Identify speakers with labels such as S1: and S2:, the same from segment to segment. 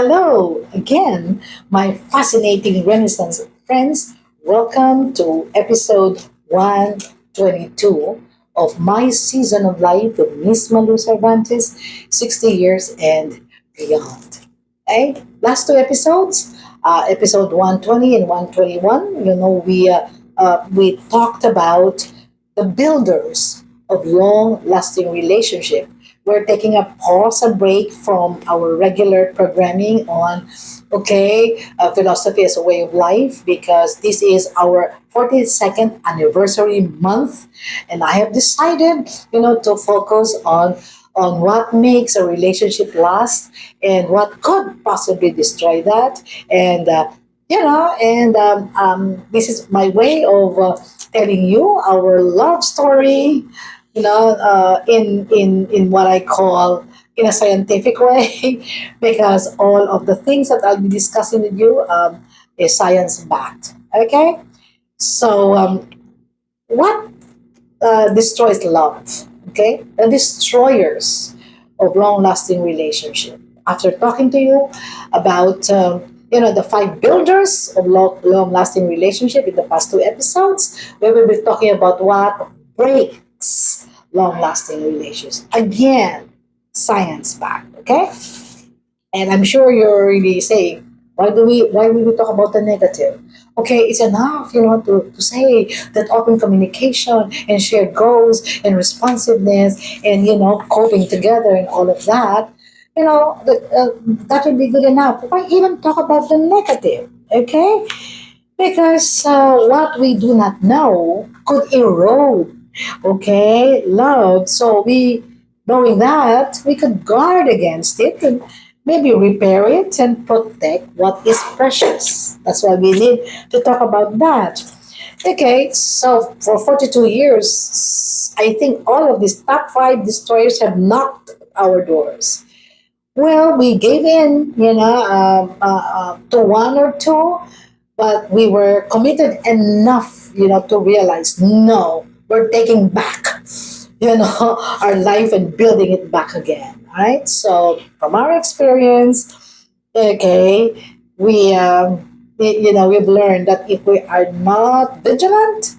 S1: Hello again, my fascinating Renaissance friends. Welcome to episode 122 of my season of life with Miss Malu Cervantes, 60 years and beyond. Okay, last two episodes, episode 120 and 121, we talked about the builders of long-lasting relationship. We're taking a pause, a break from our regular programming on, philosophy as a way of life, because this is our 42nd anniversary month, and I have decided, to focus on what makes a relationship last and what could possibly destroy that, and this is my way of telling you our love story, in what I call in a scientific way, because all of the things that I'll be discussing with you is science backed. Okay, so what destroys love? Okay, the destroyers of long-lasting relationship. After talking to you about the five builders of long-lasting relationship in the past two episodes, we will be talking about what breaks long-lasting relationships. Again, science back. Okay, and I'm sure you're really saying, why will we talk about the negative? Okay, it's enough, to say that open communication and shared goals and responsiveness and, coping together and all of that, that would be good enough. Why even talk about the negative? Okay? Because what we do not know could erode, love. So knowing that, we could guard against it and maybe repair it and protect what is precious. That's why we need to talk about that. Okay, so for 42 years, I think all of these top five destroyers have knocked at our doors. Well, we gave in, to one or two, but we were committed enough, to realize, no, we're taking back, our life and building it back again. Right? So, from our experience, okay, we've learned that if we are not vigilant,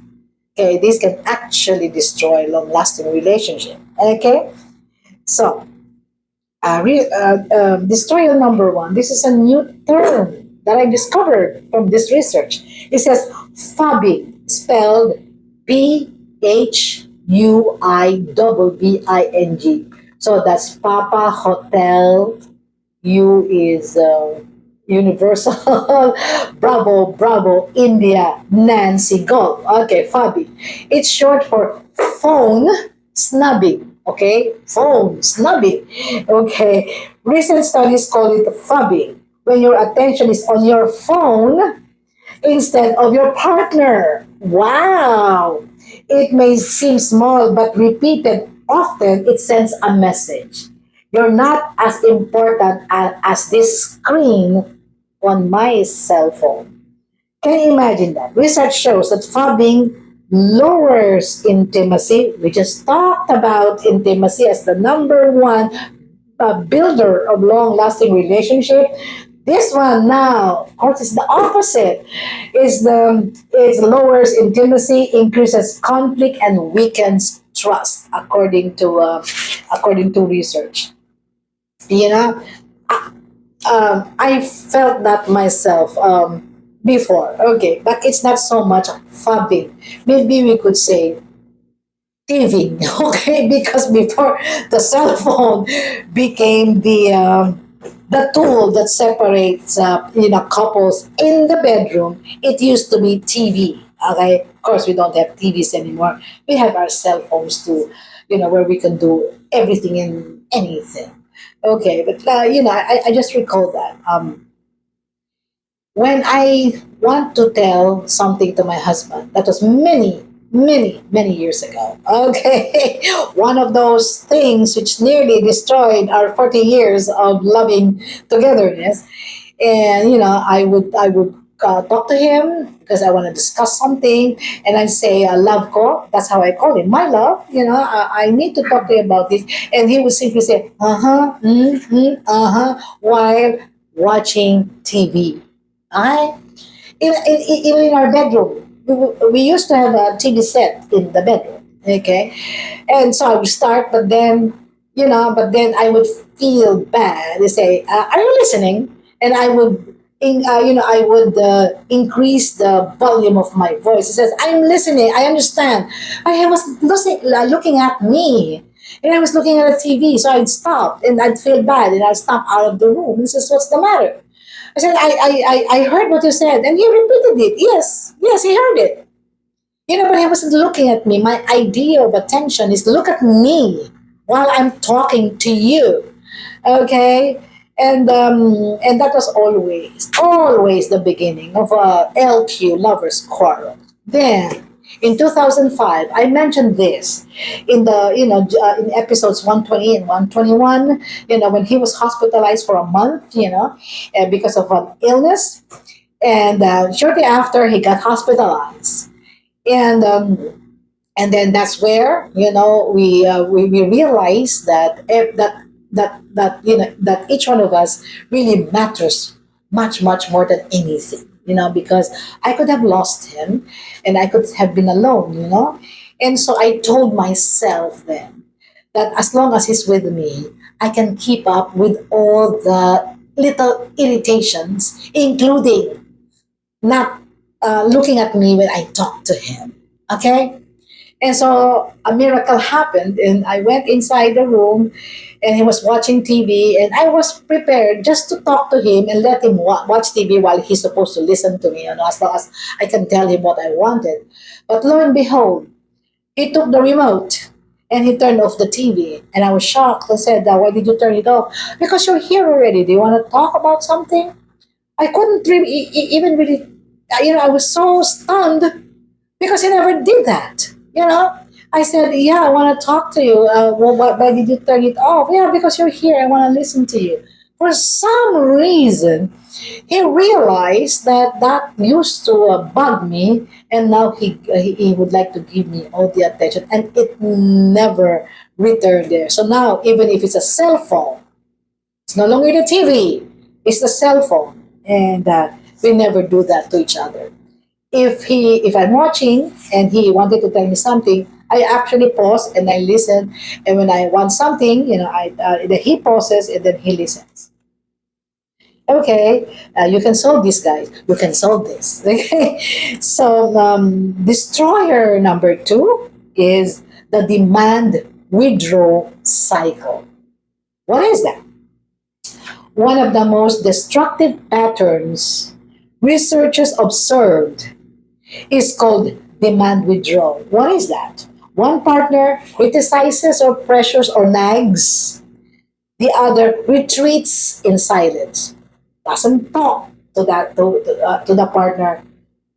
S1: okay, this can actually destroy long-lasting relationship. Okay, so destroyer number one. This is a new term that I discovered from this research. It says phubbing, spelled Phubbing. So that's Papa Hotel. U is Universal. Bravo, Bravo, India, Nancy, Golf. Okay, phubbing. It's short for phone snubbing. Okay, phone snubbing. Okay, recent studies call it phubbing when your attention is on your phone instead of your partner. Wow! It may seem small, but repeated often, it sends a message. You're not as important as this screen on my cell phone. Can you imagine that? Research shows that phubbing lowers intimacy. We just talked about intimacy as the number one builder of long-lasting relationship. This one now, of course, is the opposite. It lowers intimacy, increases conflict, and weakens trust, according to research. You know, I felt that myself before. Okay, but it's not so much phubbing. Maybe we could say thieving. Okay, because before the cell phone became the tool that separates couples in the bedroom, it used to be TV. Okay, of course we don't have TVs anymore. We have our cell phones too, where we can do everything and anything. Okay, but I just recall that when I want to tell something to my husband, that was many, many, many years ago. Okay, one of those things which nearly destroyed our 40 years of loving togetherness. And I would talk to him because I want to discuss something, and I say, "Love ko." That's how I call him, my love. I need to talk to you about this, and he would simply say, "Uh huh, uh huh," while watching TV. I even in our bedroom, we used to have a TV set in the bedroom. Okay, and so I would start, but then but then I would feel bad. They say, "Are you listening?" And I would. I would increase the volume of my voice. It says, "I'm listening. I understand." I was looking at me, and I was looking at the TV. So I'd stop, and I'd feel bad, and I'd stop out of the room. He says, "What's the matter?" I said, I heard what you said. And he repeated it. Yes, yes, he heard it. But he wasn't looking at me. My idea of attention is look at me while I'm talking to you. Okay? And that was always the beginning of a LQ lovers quarrel. Then in 2005, I mentioned this in the in episodes 120 and 121. When he was hospitalized for a month, because of an illness, and shortly after he got hospitalized, and then that's where we realize that that each one of us really matters much more than anything, because I could have lost him, and I could have been alone, and so I told myself then that as long as he's with me, I can keep up with all the little irritations, including not looking at me when I talk to him. Okay? And so a miracle happened, and I went inside the room, and he was watching TV, and I was prepared just to talk to him and let him watch TV while he's supposed to listen to me, as long as I can tell him what I wanted. But lo and behold, he took the remote and he turned off the TV. And I was shocked. I said, "Why did you turn it off?" "Because you're here already. Do you want to talk about something?" I couldn't even really, I was so stunned because he never did that. I said, "Yeah, I want to talk to you. Well, why did you turn it off?" "Yeah, because you're here. I want to listen to you." For some reason, he realized that that used to bug me, and now he would like to give me all the attention, and it never returned there. So now, even if it's a cell phone, it's no longer the TV, it's the cell phone, and we never do that to each other. If I'm watching and he wanted to tell me something, I actually pause and I listen. And when I want something, then he pauses and then he listens. Okay, you can solve this, guys. You can solve this. Okay, so destroyer number two is the demand withdraw cycle. What is that? One of the most destructive patterns researchers observed is called demand withdrawal. What is that? One partner criticizes or pressures or nags, the other retreats in silence, doesn't talk to the partner,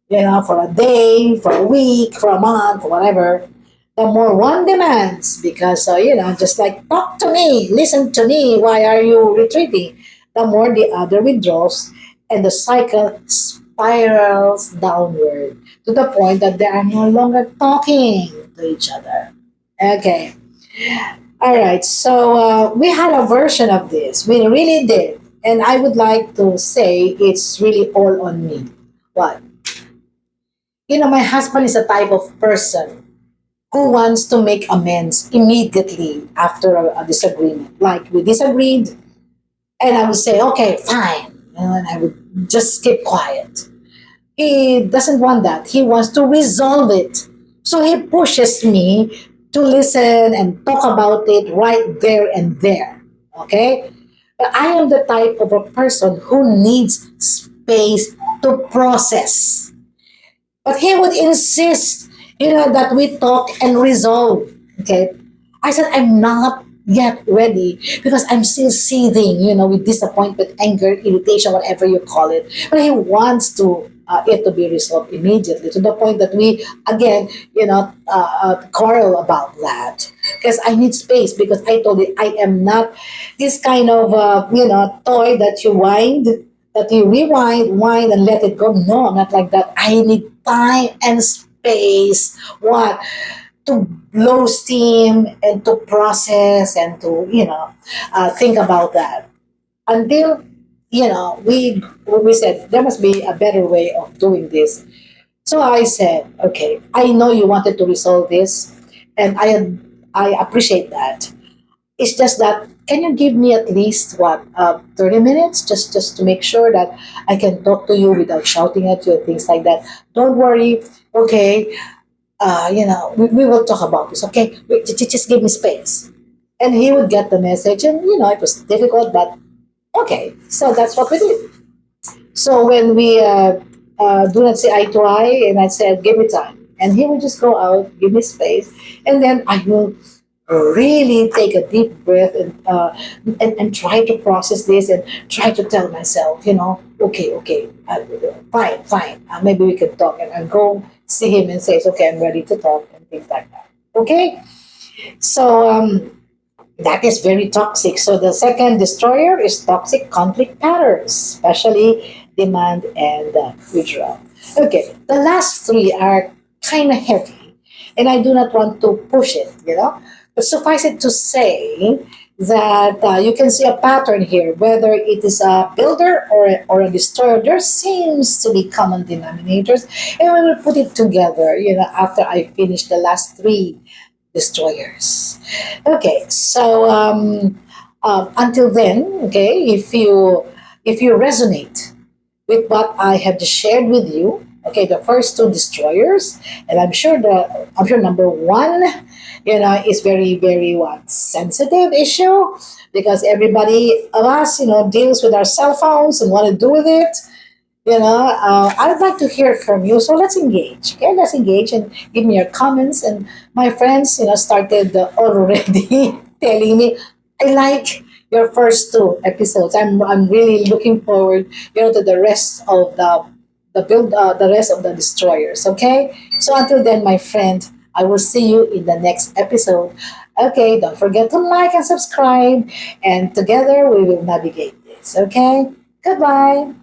S1: for a day, for a week, for a month, whatever. The more one demands, because just like talk to me, listen to me, why are you retreating? The more the other withdraws, and the cycle spirals downward to the point that they are no longer talking to each other. Okay. All right. So we had a version of this. We really did. And I would like to say it's really all on me. What? My husband is a type of person who wants to make amends immediately after a disagreement. Like we disagreed, and I would say, "Okay, fine," and I would just keep quiet. He doesn't want that. He wants to resolve it. So he pushes me to listen and talk about it right there and there. Okay? But I am the type of a person who needs space to process. But he would insist, that we talk and resolve. Okay. I said, "I'm not yet ready because I'm still seething, with disappointment, anger, irritation, whatever you call it." But he wants it to be resolved immediately, to the point that we again, quarrel about that, because I need space, because I told you I am not this kind of toy that you wind, that you rewind, wind, and let it go. No, I'm not like that. I need time and space. What? To blow steam and to process and to think about that until we said there must be a better way of doing this. So I said, okay, I know you wanted to resolve this, and I appreciate that. It's just that, can you give me at least 30 minutes, just to make sure that I can talk to you without shouting at you and things like that. Don't worry, okay. We will talk about this. Okay, just give me space. And he would get the message, and it was difficult, but okay. So that's what we did. So when we do not see eye to eye, and I said, give me time. And he will just go out, give me space, and then I will really take a deep breath and try to process this and try to tell myself, okay, okay, fine, fine. Maybe we can talk, and go see him and say, okay, I'm ready to talk and things like that. Okay? So, that is very toxic. So the second destroyer is toxic conflict patterns, especially demand and withdrawal. Okay, the last three are kind of heavy, and I do not want to push it. But suffice it to say that you can see a pattern here, whether it is a builder or a destroyer. There seems to be common denominators, and we will put it together. After I finish the last three destroyers. Okay, so until then, okay, if you resonate with what I have just shared with you, okay, the first two destroyers, and I'm sure number one, is very very what sensitive issue, because everybody of us, deals with our cell phones and want to do with it. I'd like to hear from you. So let's engage. Okay, let's engage and give me your comments. And my friends, started already telling me, I like your first two episodes. I'm really looking forward, to the rest of the rest of the destroyers. Okay. So until then, my friend, I will see you in the next episode. Okay. Don't forget to like and subscribe, and together we will navigate this. Okay. Goodbye.